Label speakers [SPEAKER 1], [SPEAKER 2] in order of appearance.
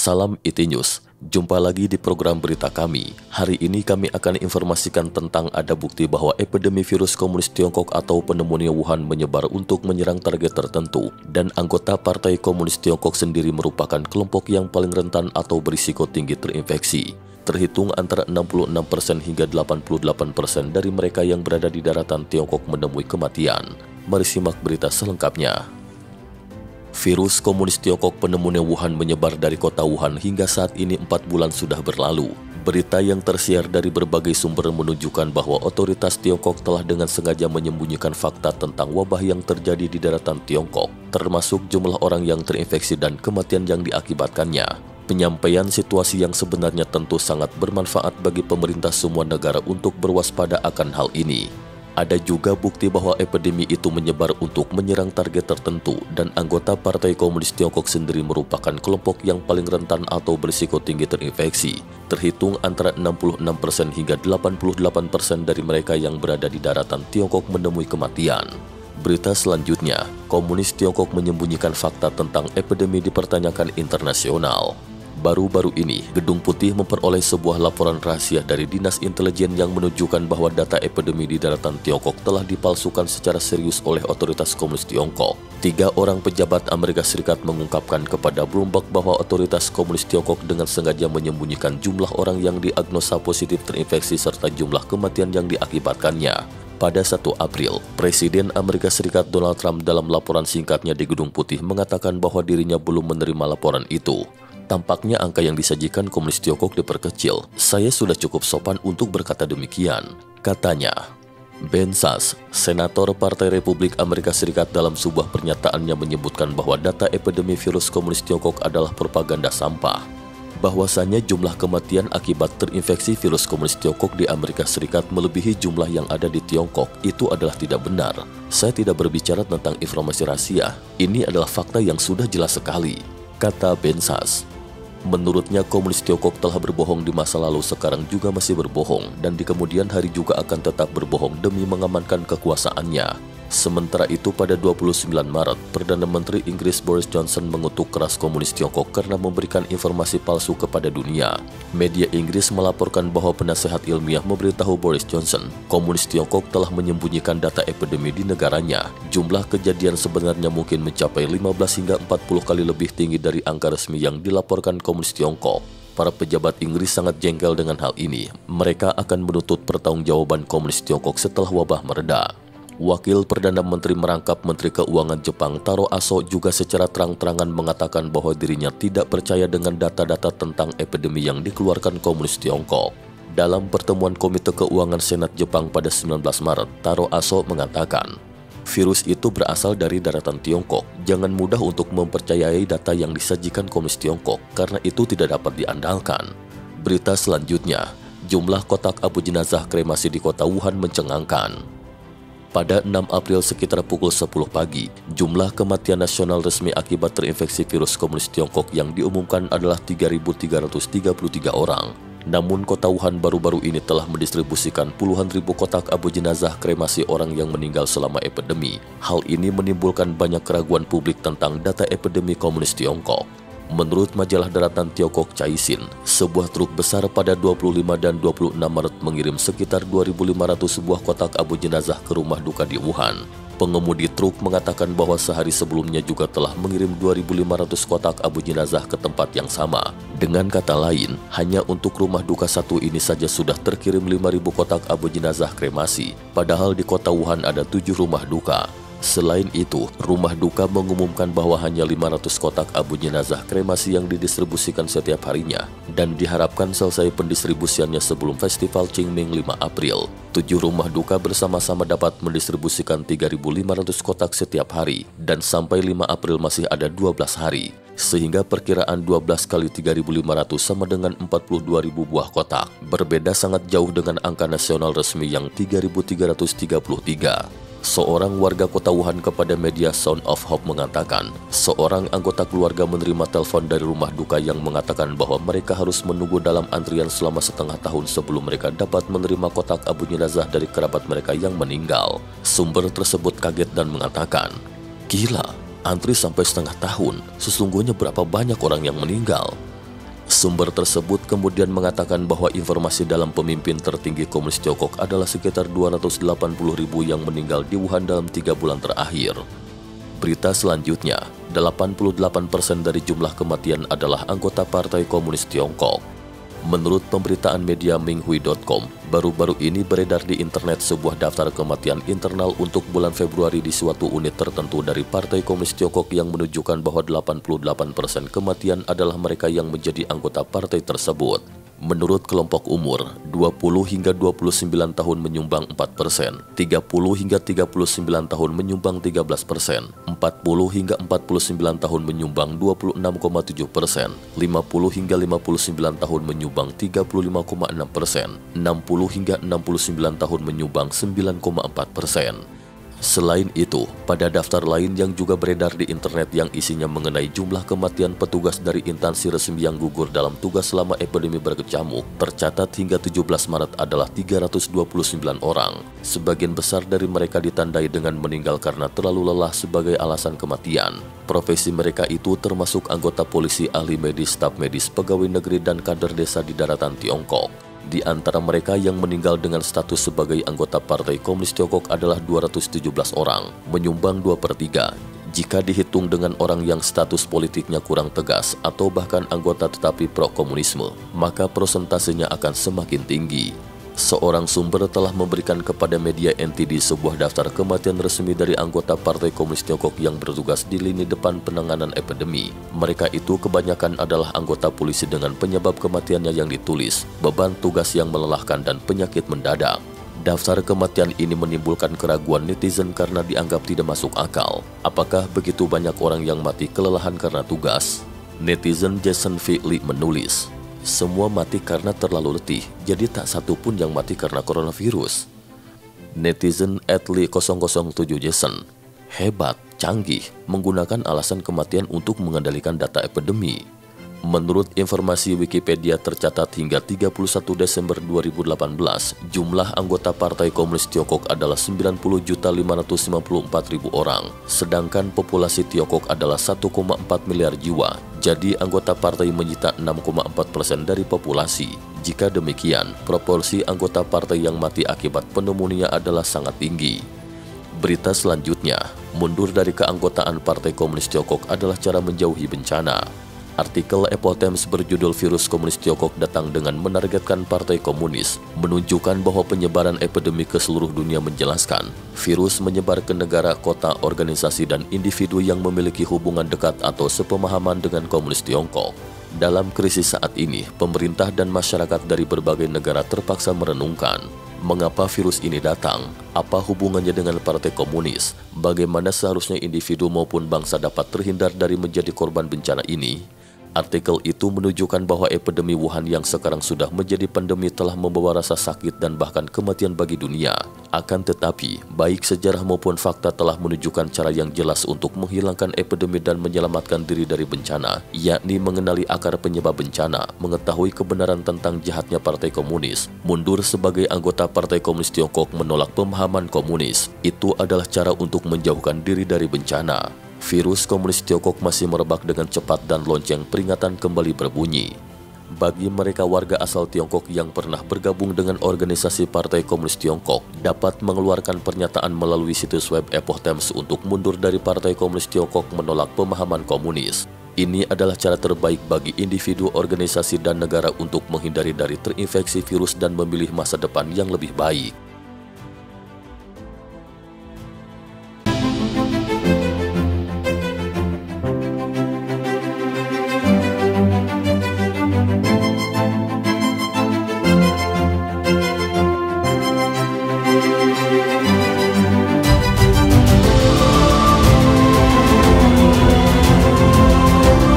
[SPEAKER 1] Salam IT News, jumpa lagi di program berita kami. Hari ini kami akan informasikan tentang ada bukti bahwa epidemi virus komunis Tiongkok atau pneumonia Wuhan menyebar untuk menyerang target tertentu, dan anggota Partai Komunis Tiongkok sendiri merupakan kelompok yang paling rentan atau berisiko tinggi terinfeksi. Terhitung antara 66% hingga 88% dari mereka yang berada di daratan Tiongkok menemui kematian. Mari simak berita selengkapnya. Virus komunis Tiongkok pneumonia Wuhan menyebar dari kota Wuhan hingga saat ini 4 bulan sudah berlalu. Berita yang tersiar dari berbagai sumber menunjukkan bahwa otoritas Tiongkok telah dengan sengaja menyembunyikan fakta tentang wabah yang terjadi di daratan Tiongkok, termasuk jumlah orang yang terinfeksi dan kematian yang diakibatkannya. Penyampaian situasi yang sebenarnya tentu sangat bermanfaat bagi pemerintah semua negara untuk berwaspada akan hal ini. Ada juga bukti bahwa epidemi itu menyebar untuk menyerang target tertentu, dan anggota Partai Komunis Tiongkok sendiri merupakan kelompok yang paling rentan atau berisiko tinggi terinfeksi. Terhitung antara 66% hingga 88% dari mereka yang berada di daratan Tiongkok menemui kematian. Berita selanjutnya, Komunis Tiongkok menyembunyikan fakta tentang epidemi dipertanyakan internasional. Baru-baru ini, Gedung Putih memperoleh sebuah laporan rahasia dari Dinas Intelijen yang menunjukkan bahwa data epidemi di daratan Tiongkok telah dipalsukan secara serius oleh otoritas komunis Tiongkok. 3 orang pejabat Amerika Serikat mengungkapkan kepada Bloomberg bahwa otoritas komunis Tiongkok dengan sengaja menyembunyikan jumlah orang yang diagnosa positif terinfeksi serta jumlah kematian yang diakibatkannya. Pada 1 April, Presiden Amerika Serikat Donald Trump dalam laporan singkatnya di Gedung Putih mengatakan bahwa dirinya belum menerima laporan itu. Tampaknya angka yang disajikan komunis Tiongkok diperkecil. Saya sudah cukup sopan untuk berkata demikian, katanya. Ben Sasse, Senator Partai Republik Amerika Serikat dalam sebuah pernyataannya menyebutkan bahwa data epidemi virus komunis Tiongkok adalah propaganda sampah. Bahwasanya jumlah kematian akibat terinfeksi virus komunis Tiongkok di Amerika Serikat melebihi jumlah yang ada di Tiongkok itu adalah tidak benar. Saya tidak berbicara tentang informasi rahasia. Ini adalah fakta yang sudah jelas sekali, kata Ben Sasse. Menurutnya, komunis Tiongkok telah berbohong di masa lalu, sekarang juga masih berbohong, dan di kemudian hari juga akan tetap berbohong demi mengamankan kekuasaannya. Sementara itu, pada 29 Maret, Perdana Menteri Inggris Boris Johnson mengutuk keras komunis Tiongkok karena memberikan informasi palsu kepada dunia. Media Inggris melaporkan bahwa penasehat ilmiah memberitahu Boris Johnson, komunis Tiongkok telah menyembunyikan data epidemi di negaranya. Jumlah kejadian sebenarnya mungkin mencapai 15 hingga 40 kali lebih tinggi dari angka resmi yang dilaporkan komunis Tiongkok. Para pejabat Inggris sangat jengkel dengan hal ini. Mereka akan menuntut pertanggungjawaban komunis Tiongkok setelah wabah mereda. Wakil Perdana Menteri merangkap Menteri Keuangan Jepang Taro Aso juga secara terang-terangan mengatakan bahwa dirinya tidak percaya dengan data-data tentang epidemi yang dikeluarkan komunis Tiongkok. Dalam pertemuan Komite Keuangan Senat Jepang pada 19 Maret, Taro Aso mengatakan, virus itu berasal dari daratan Tiongkok. Jangan mudah untuk mempercayai data yang disajikan komunis Tiongkok, karena itu tidak dapat diandalkan. Berita selanjutnya, jumlah kotak abu jenazah kremasi di kota Wuhan mencengangkan. Pada 6 April sekitar pukul 10 pagi, jumlah kematian nasional resmi akibat terinfeksi virus komunis Tiongkok yang diumumkan adalah 3.333 orang. Namun kota Wuhan baru-baru ini telah mendistribusikan puluhan ribu kotak abu jenazah kremasi orang yang meninggal selama epidemi. Hal ini menimbulkan banyak keraguan publik tentang data epidemi komunis Tiongkok. Menurut majalah daratan Tiongkok Caixin, sebuah truk besar pada 25 dan 26 Maret mengirim sekitar 2.500 sebuah kotak abu jenazah ke rumah duka di Wuhan. Pengemudi truk mengatakan bahwa sehari sebelumnya juga telah mengirim 2.500 kotak abu jenazah ke tempat yang sama. Dengan kata lain, hanya untuk rumah duka satu ini saja sudah terkirim 5.000 kotak abu jenazah kremasi, padahal di kota Wuhan ada 7 rumah duka. Selain itu, rumah duka mengumumkan bahwa hanya 500 kotak abu jenazah kremasi yang didistribusikan setiap harinya, dan diharapkan selesai pendistribusiannya sebelum festival Qingming 5 April. 7 rumah duka bersama-sama dapat mendistribusikan 3.500 kotak setiap hari, dan sampai 5 April masih ada 12 hari. Sehingga perkiraan 12 kali 3.500 sama dengan 42.000 buah kotak. Berbeda sangat jauh dengan angka nasional resmi yang 3.333. Seorang warga kota Wuhan kepada media Sound of Hope mengatakan, seorang anggota keluarga menerima telepon dari rumah duka yang mengatakan bahwa mereka harus menunggu dalam antrian selama setengah tahun sebelum mereka dapat menerima kotak abu jenazah dari kerabat mereka yang meninggal. Sumber tersebut kaget dan mengatakan, gila, antri sampai setengah tahun, sesungguhnya berapa banyak orang yang meninggal? Sumber tersebut kemudian mengatakan bahwa informasi dalam pemimpin tertinggi Komunis Tiongkok adalah sekitar 280.000 yang meninggal di Wuhan dalam 3 bulan terakhir. Berita selanjutnya, 88% dari jumlah kematian adalah anggota Partai Komunis Tiongkok. Menurut pemberitaan media Minghui.com, baru-baru ini beredar di internet sebuah daftar kematian internal untuk bulan Februari di suatu unit tertentu dari Partai Komunis Tiongkok yang menunjukkan bahwa 88% kematian adalah mereka yang menjadi anggota partai tersebut. Menurut kelompok umur, 20 hingga 29 tahun menyumbang 4%, 30 hingga 39 tahun menyumbang 13%, 40 hingga 49 tahun menyumbang 26,7%, 50 hingga 59 tahun menyumbang 35,6%, 60 hingga 69 tahun menyumbang 9,4%. Selain itu, pada daftar lain yang juga beredar di internet yang isinya mengenai jumlah kematian petugas dari instansi resmi yang gugur dalam tugas selama epidemi berkecamuk, tercatat hingga 17 Maret adalah 329 orang. Sebagian besar dari mereka ditandai dengan meninggal karena terlalu lelah sebagai alasan kematian. Profesi mereka itu termasuk anggota polisi, ahli medis, staf medis, pegawai negeri, dan kader desa di daratan Tiongkok. Di antara mereka yang meninggal dengan status sebagai anggota Partai Komunis Tiongkok adalah 217 orang, menyumbang 2/3. Jika dihitung dengan orang yang status politiknya kurang tegas atau bahkan anggota tetapi pro-komunisme, maka prosentasenya akan semakin tinggi. Seorang sumber telah memberikan kepada media NTD sebuah daftar kematian resmi dari anggota Partai Komunis Tiongkok yang bertugas di lini depan penanganan epidemi. Mereka itu kebanyakan adalah anggota polisi dengan penyebab kematiannya yang ditulis, beban tugas yang melelahkan dan penyakit mendadak. Daftar kematian ini menimbulkan keraguan netizen karena dianggap tidak masuk akal. Apakah begitu banyak orang yang mati kelelahan karena tugas? Netizen Jason V. Lee menulis, "Semua mati karena terlalu letih, jadi tak satu pun yang mati karena coronavirus." Netizen @Lee007 Jason, "Hebat, canggih, menggunakan alasan kematian untuk mengendalikan data epidemi." Menurut informasi Wikipedia tercatat hingga 31 Desember 2018, jumlah anggota Partai Komunis Tiongkok adalah 90.554.000 orang, sedangkan populasi Tiongkok adalah 1,4 miliar jiwa. Jadi anggota partai menyita 6,4% dari populasi. Jika demikian, proporsi anggota partai yang mati akibat pneumonia adalah sangat tinggi. Berita selanjutnya, mundur dari keanggotaan Partai Komunis Tiongkok adalah cara menjauhi bencana. Artikel Epoch Times berjudul "Virus Komunis Tiongkok datang dengan menargetkan Partai Komunis" menunjukkan bahwa penyebaran epidemi ke seluruh dunia menjelaskan virus menyebar ke negara, kota, organisasi, dan individu yang memiliki hubungan dekat atau sepemahaman dengan Komunis Tiongkok. Dalam krisis saat ini, pemerintah dan masyarakat dari berbagai negara terpaksa merenungkan, mengapa virus ini datang? Apa hubungannya dengan Partai Komunis? Bagaimana seharusnya individu maupun bangsa dapat terhindar dari menjadi korban bencana ini? Artikel itu menunjukkan bahwa epidemi Wuhan yang sekarang sudah menjadi pandemi telah membawa rasa sakit dan bahkan kematian bagi dunia. Akan tetapi, baik sejarah maupun fakta telah menunjukkan cara yang jelas untuk menghilangkan epidemi dan menyelamatkan diri dari bencana, yakni mengenali akar penyebab bencana, mengetahui kebenaran tentang jahatnya Partai Komunis, mundur sebagai anggota Partai Komunis Tiongkok, menolak pemahaman komunis. Itu adalah cara untuk menjauhkan diri dari bencana. Virus Komunis Tiongkok masih merebak dengan cepat dan lonceng peringatan kembali berbunyi. Bagi mereka warga asal Tiongkok yang pernah bergabung dengan organisasi Partai Komunis Tiongkok, dapat mengeluarkan pernyataan melalui situs web Epoch Times untuk mundur dari Partai Komunis Tiongkok, menolak pemahaman komunis. Ini adalah cara terbaik bagi individu, organisasi, dan negara untuk menghindari dari terinfeksi virus dan memilih masa depan yang lebih baik.